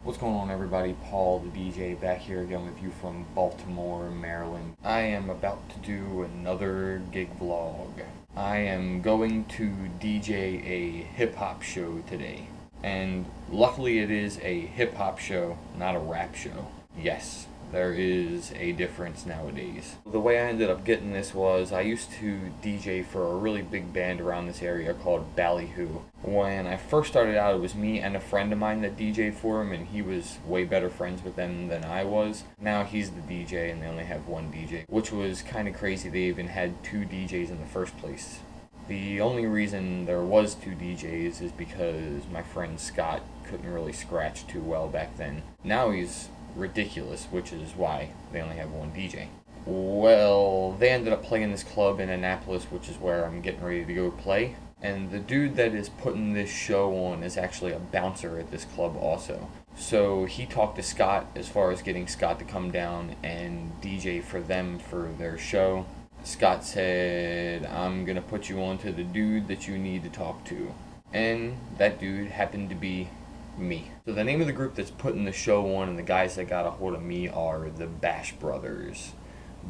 What's going on, everybody? Paul the DJ back here again with you from Baltimore, Maryland. I am about to do another gig vlog. I am going to DJ a hip-hop show today. And luckily it is a hip-hop show, not a rap show. Yes, there is a difference nowadays. The way I ended up getting this was I used to DJ for a really big band around this area called Ballyhoo. When I first started out, it was me and a friend of mine that DJ'd for him, and he was way better friends with them than I was. Now he's the DJ and they only have one DJ, which was kind of crazy. They even had two DJs in the first place. The only reason there was two DJs is because my friend Scott couldn't really scratch too well back then. Now he's ridiculous, which is why they only have one DJ. Well, they ended up playing this club in Annapolis, which is where I'm getting ready to go play. And the dude that is putting this show on is actually a bouncer at this club also. So he talked to Scott as far as getting Scott to come down and DJ for them for their show. Scott said, "I'm gonna put you on to the dude that you need to talk to." And that dude happened to be me. So the name of the group that's putting the show on and the guys that got a hold of me are the Bash Brothers,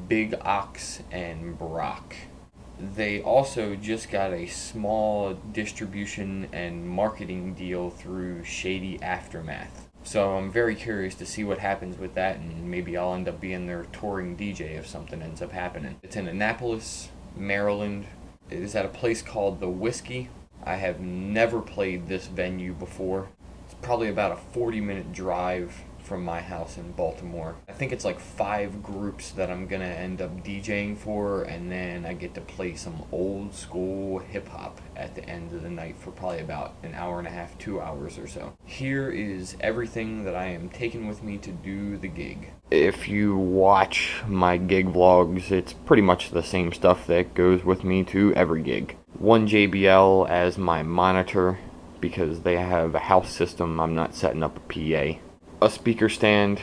Big Ox and Brock. They also just got a small distribution and marketing deal through Shady Aftermath. So I'm very curious to see what happens with that, and maybe I'll end up being their touring DJ if something ends up happening. It's in Annapolis, Maryland. It is at a place called The Whiskey. I have never played this venue before. It's probably about a 40-minute drive from my house in Baltimore. I think it's like 5 groups that I'm gonna end up DJing for, and then I get to play some old school hip hop at the end of the night for probably about an hour and a half, 2 hours or so. Here is everything that I am taking with me to do the gig. If you watch my gig vlogs, it's pretty much the same stuff that goes with me to every gig. One JBL as my monitor because they have a house system. I'm not setting up a PA. A speaker stand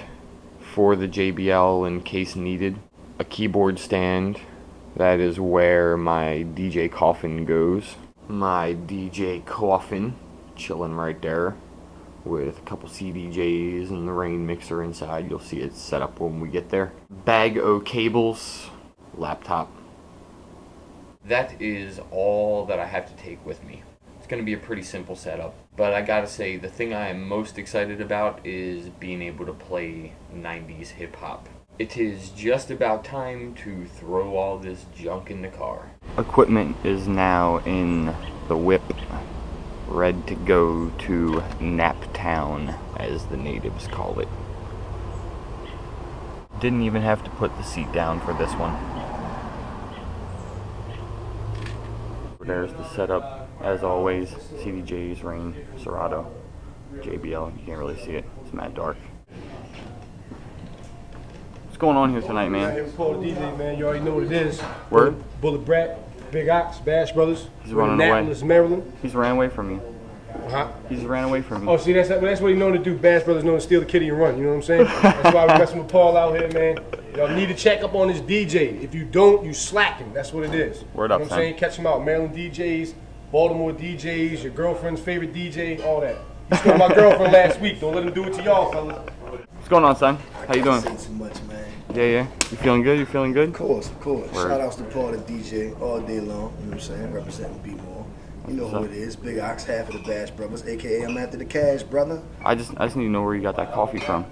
for the JBL in case needed. A keyboard stand, that is where my DJ coffin goes. My DJ coffin, chilling right there with a couple cdjs and the rain mixer inside. You'll see it set up when we get there. Bag o' cables, laptop. That is all that I have to take with me. It's going to be a pretty simple setup, but I gotta say, the thing I am most excited about is being able to play 90s hip-hop. It is just about time to throw all this junk in the car. Equipment is now in the whip, ready to go to Naptown, as the natives call it. Didn't even have to put the seat down for this one. There's the setup. As always, cdj-s, Rain, Serato, JBL. You can't really see it. It's mad dark. What's going on here tonight, man? Here with Paul the DJ, man. You already know what it is. Word? Bullet Brat, Big Ox, Bash Brothers. He's running away. Annapolis, Maryland. He's ran away from me. Huh? He's ran away from me. Oh, see, that's what he known to do. Bash Brothers known to steal the kitty and run. You know what I'm saying? That's why we're messing with Paul out here, man. Y'all need to check up on this DJ. If you don't, you slacking. That's what it is. Word up, you know what I'm saying? Catch him out. Maryland DJs, Baltimore DJs, your girlfriend's favorite DJ, all that. You stole my girlfriend last week. Don't let him do it to y'all, fellas. What's going on, son? How you doing? I can't say too much, man. Yeah. You feeling good? You feeling good? Of course. Word. Shout outs to Paul the DJ all day long. You know what I'm saying? Representing B-More. You know who it is. Big Ox, half of the Bash Brothers, aka I'm after the cash, brother. I just need to know where you got that coffee from.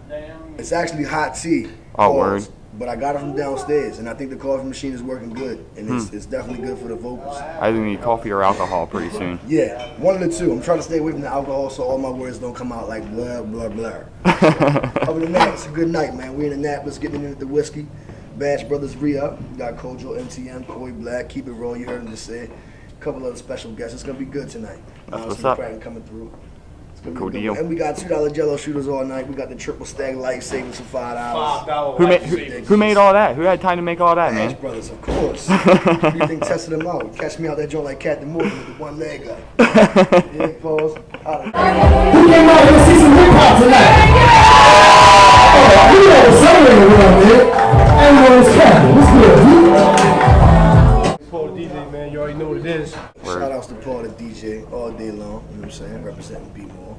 It's actually hot tea. Oh, word. But I got it from downstairs, and I think the coffee machine is working good, and it's definitely good for the vocals. I either need coffee or alcohol pretty soon. Yeah, one of the two. I'm trying to stay away from the alcohol so all my words don't come out like blah, blah, blah. Other than that, it's a good night, man. We're in Annapolis getting into the whiskey. Bash Brothers re-up. We got Kojo, MTM, Koi Black, Keep It Raw, you heard him just say. A couple other special guests. It's going to be good tonight. That's what's up. Coming through. Cool deal. And we got $2 Jello shooters all night. We got the triple stack life savings for $5. Who made all that? Who had time to make all that, Bash man? Brothers, of course. Who you think tested them out? Catch me out that joint like Captain Morgan with the one leg up. Yeah, pause. Who came out to see some hip hop tonight? Oh, you know what's celebrating around here. Everyone's clapping. What's good? Paul the DJ, man. You already know what it is. Shout outs to Paul the DJ all day long. You know what I'm saying? Representing B-More.